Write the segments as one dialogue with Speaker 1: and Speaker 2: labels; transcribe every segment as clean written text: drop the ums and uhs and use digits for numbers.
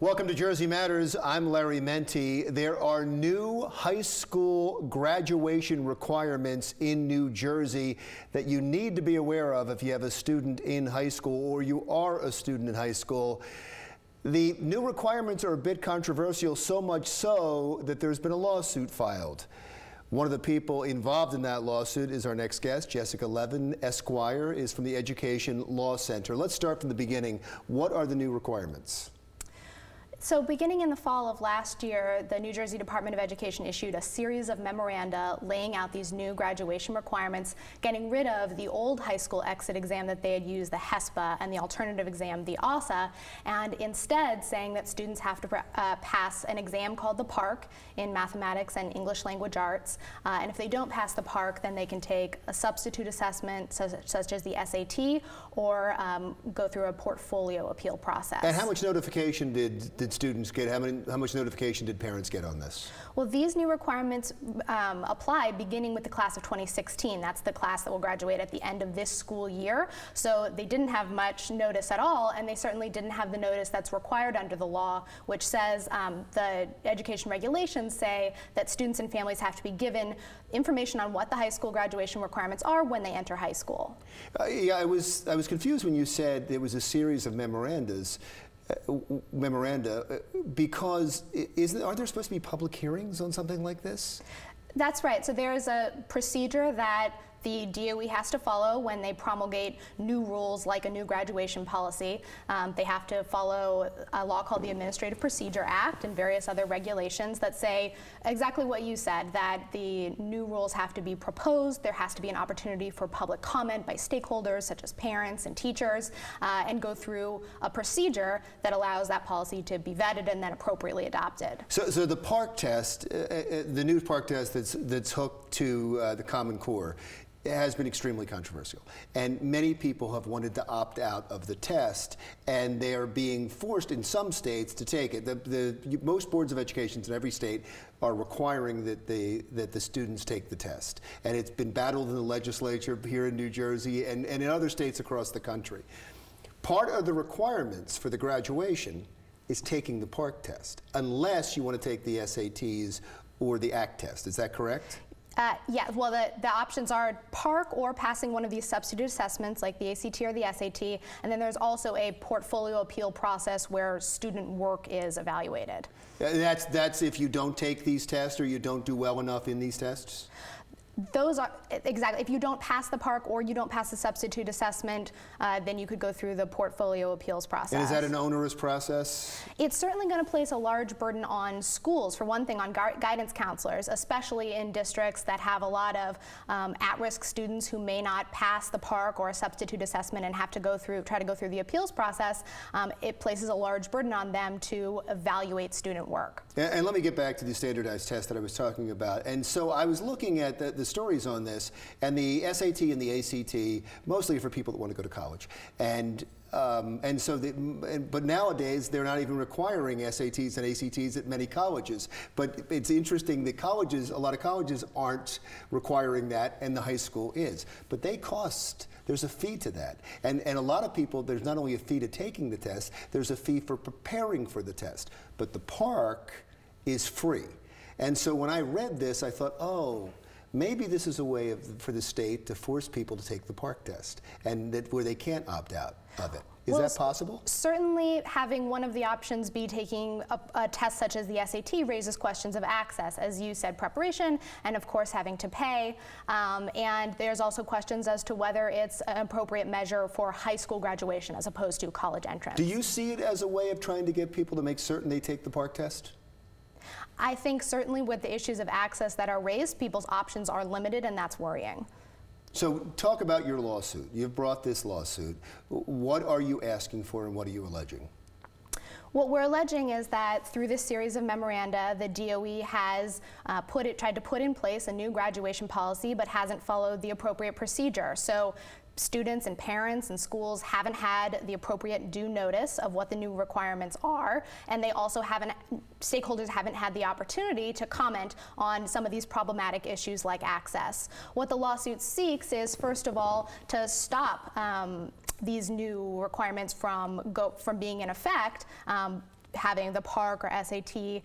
Speaker 1: Welcome to Jersey Matters. I'm Larry Menti. There are new high school graduation requirements in New Jersey that you need to be aware of if you have a student in high school or you are a student in high school. The new requirements are a bit controversial, so much so that there's been a lawsuit filed. One of the people involved in that lawsuit is our next guest. Jessica Levin, Esquire, is from the Education Law Center. Let's start from the beginning. What are the new requirements?
Speaker 2: So beginning in the fall of last year, the New Jersey Department of Education issued a series of memoranda laying out these new graduation requirements, getting rid of the old high school exit exam that they had used, the HESPA, and the alternative exam, the ASA, and instead saying that students have to pass an exam called the PARCC in mathematics and English language arts. And if they don't pass the PARCC, then they can take a substitute assessment such as the SAT or go through a portfolio appeal process.
Speaker 1: And how much notification did students get? How much notification did parents get on this?
Speaker 2: Well, these new requirements apply beginning with the class of 2016. That's the class that will graduate at the end of this school year. So they didn't have much notice at all, and they certainly didn't have the notice that's required under the law, which says the education regulations say that students and families have to be given information on what the high school graduation requirements are when they enter high school.
Speaker 1: Yeah, I was confused when you said there was a series of memoranda, because aren't there supposed to be public hearings on something like this?
Speaker 2: That's right. So there is a procedure that the DOE has to follow when they promulgate new rules like a new graduation policy. They have to follow a law called the Administrative Procedure Act and various other regulations that say exactly what you said, that the new rules have to be proposed, there has to be an opportunity for public comment by stakeholders such as parents and teachers, and go through a procedure that allows that policy to be vetted and then appropriately adopted.
Speaker 1: So the PARCC test, the new PARCC test that's hooked to the Common Core, it has been extremely controversial, and many people have wanted to opt out of the test, and they are being forced in some states to take it. Most boards of education in every state are requiring that the students take the test, and it's been battled in the legislature here in New Jersey and in other states across the country. Part of the requirements for the graduation is taking the PARCC test, unless you want to take the SATs or the ACT test. Is that correct?
Speaker 2: Yeah, well, the options are PARCC or passing one of these substitute assessments like the ACT or the SAT, and then there's also a portfolio appeal process where student work is evaluated.
Speaker 1: That's if you don't take these tests or you don't do well enough in these tests?
Speaker 2: Those are, exactly, if you don't pass the PARCC or you don't pass the substitute assessment, then you could go through the portfolio appeals process.
Speaker 1: And is that an onerous process?
Speaker 2: It's certainly going to place a large burden on schools, for one thing, on guidance counselors, especially in districts that have a lot of at-risk students who may not pass the PARCC or a substitute assessment and have to try to go through the appeals process. It places a large burden on them to evaluate student work.
Speaker 1: And let me get back to the standardized test that I was talking about. And so I was looking at the stories on this, and the SAT and the ACT, mostly for people that want to go to college. But nowadays they're not even requiring SATs and ACTs at many colleges. But it's interesting that a lot of colleges aren't requiring that, and the high school is. But they cost. There's a fee to that. And a lot of people, there's not only a fee to taking the test, there's a fee for preparing for the test. But the PARCC is free. And so when I read this, I thought, oh, maybe this is a way for the state to force people to take the PARCC test, and where they can't opt out of it. Is that possible?
Speaker 2: Certainly having one of the options be taking a test such as the SAT raises questions of access, as you said, preparation, and of course having to pay. And there's also questions as to whether it's an appropriate measure for high school graduation as opposed to college entrance.
Speaker 1: Do you see it as a way of trying to get people to make certain they take the PARCC test?
Speaker 2: I think certainly with the issues of access that are raised, people's options are limited, and that's worrying.
Speaker 1: So talk about your lawsuit. You've brought this lawsuit. What are you asking for, and what are you alleging?
Speaker 2: What we're alleging is that through this series of memoranda, the DOE has tried to put in place a new graduation policy, but hasn't followed the appropriate procedure. So students and parents and schools haven't had the appropriate due notice of what the new requirements are, and they also stakeholders haven't had the opportunity to comment on some of these problematic issues like access. What the lawsuit seeks is, first of all, to stop these new requirements from being in effect, having the PARC or SAT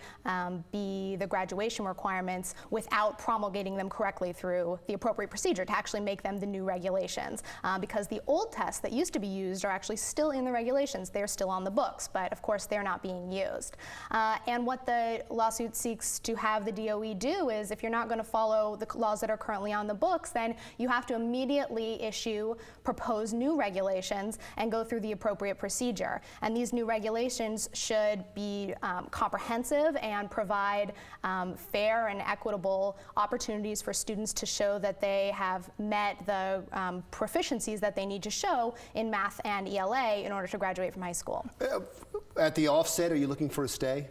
Speaker 2: be the graduation requirements without promulgating them correctly through the appropriate procedure to actually make them the new regulations. Because the old tests that used to be used are actually still in the regulations. They're still on the books, but of course they're not being used. And what the lawsuit seeks to have the DOE do is, if you're not going to follow the laws that are currently on the books, then you have to immediately issue proposed new regulations and go through the appropriate procedure. And these new regulations should be comprehensive and provide fair and equitable opportunities for students to show that they have met the proficiencies that they need to show in math and ELA in order to graduate from high school.
Speaker 1: At the offset, are you looking for a stay?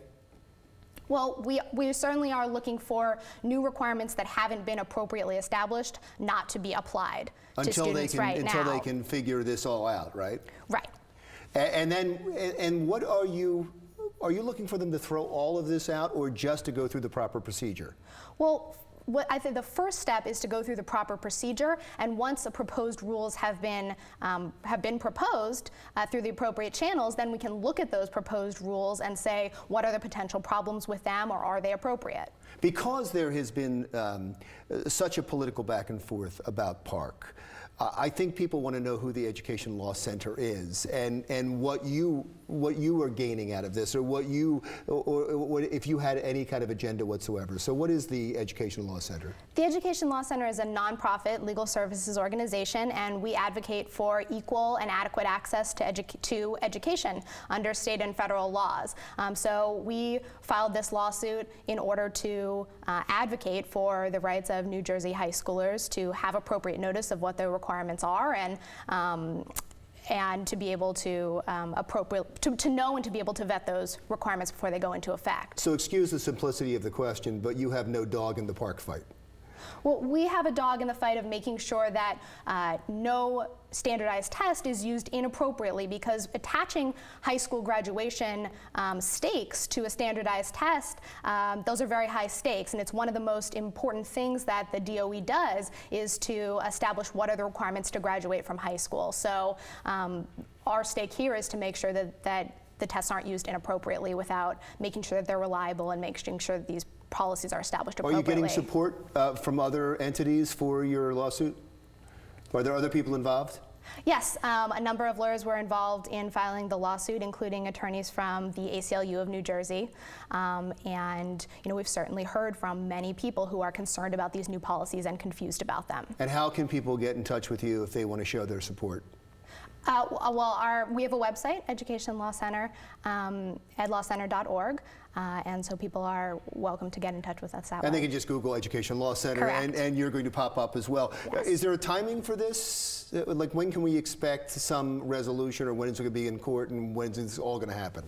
Speaker 2: Well, we certainly are looking for new requirements that haven't been appropriately established not to be applied to students right now.
Speaker 1: Until they can figure this all out, right?
Speaker 2: Right.
Speaker 1: And what are you looking for them to throw all of this out, or just to go through the proper procedure?
Speaker 2: Well, what I think the first step is to go through the proper procedure, and once the proposed rules have been proposed through the appropriate channels, then we can look at those proposed rules and say, what are the potential problems with them, or are they appropriate?
Speaker 1: Because there has been such a political back and forth about PARC, I think people want to know who the Education Law Center is, and what you are gaining out of this, or if you had any kind of agenda whatsoever. So what is the Education Law Center?
Speaker 2: The Education Law Center is a nonprofit legal services organization, and we advocate for equal and adequate access to education under state and federal laws. So we filed this lawsuit in order to advocate for the rights of New Jersey high schoolers to have appropriate notice of what their requirements are, and to be able to to know and to be able to vet those requirements before they go into effect.
Speaker 1: So excuse the simplicity of the question, but you have no dog in the PARC fight.
Speaker 2: Well, we have a dog in the fight of making sure that no standardized test is used inappropriately, because attaching high school graduation stakes to a standardized test, those are very high stakes, and it's one of the most important things that the DOE does is to establish what are the requirements to graduate from high school. So our stake here is to make sure that the tests aren't used inappropriately without making sure that they're reliable and making sure that these policies are established appropriately.
Speaker 1: Are you getting support from other entities for your lawsuit? Are there other people involved?
Speaker 2: Yes, a number of lawyers were involved in filing the lawsuit, including attorneys from the ACLU of New Jersey. And we've certainly heard from many people who are concerned about these new policies and confused about them. And
Speaker 1: how can people get in touch with you if they want to show their support?
Speaker 2: We have a website, Education Law Center, edlawcenter.org, and so people are welcome to get in touch with us that way.
Speaker 1: And they can just Google Education Law Center, and you're going to pop up as well. Yes. Is there a timing for this? Like, when can we expect some resolution, or when it's going to be in court, and when is this all going to happen?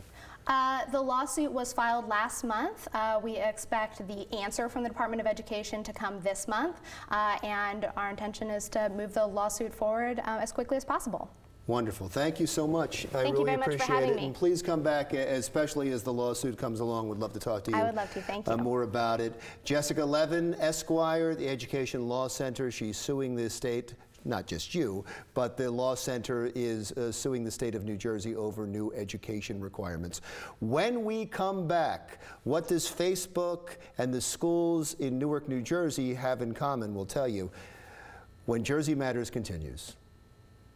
Speaker 2: The lawsuit was filed last month. We expect the answer from the Department of Education to come this month, and our intention is to move the lawsuit forward as quickly as possible.
Speaker 1: Wonderful. Thank you so much.
Speaker 2: Thank you very much for having me.
Speaker 1: And please come back, especially as the lawsuit comes along. We'd love to talk to you.
Speaker 2: I would love to. Thank you.
Speaker 1: More about it. Jessica Levin, Esquire, the Education Law Center. She's suing the state. Not just you, but the Law Center is suing the state of New Jersey over new education requirements. When we come back, what does Facebook and the schools in Newark, New Jersey have in common? We'll tell you when Jersey Matters continues.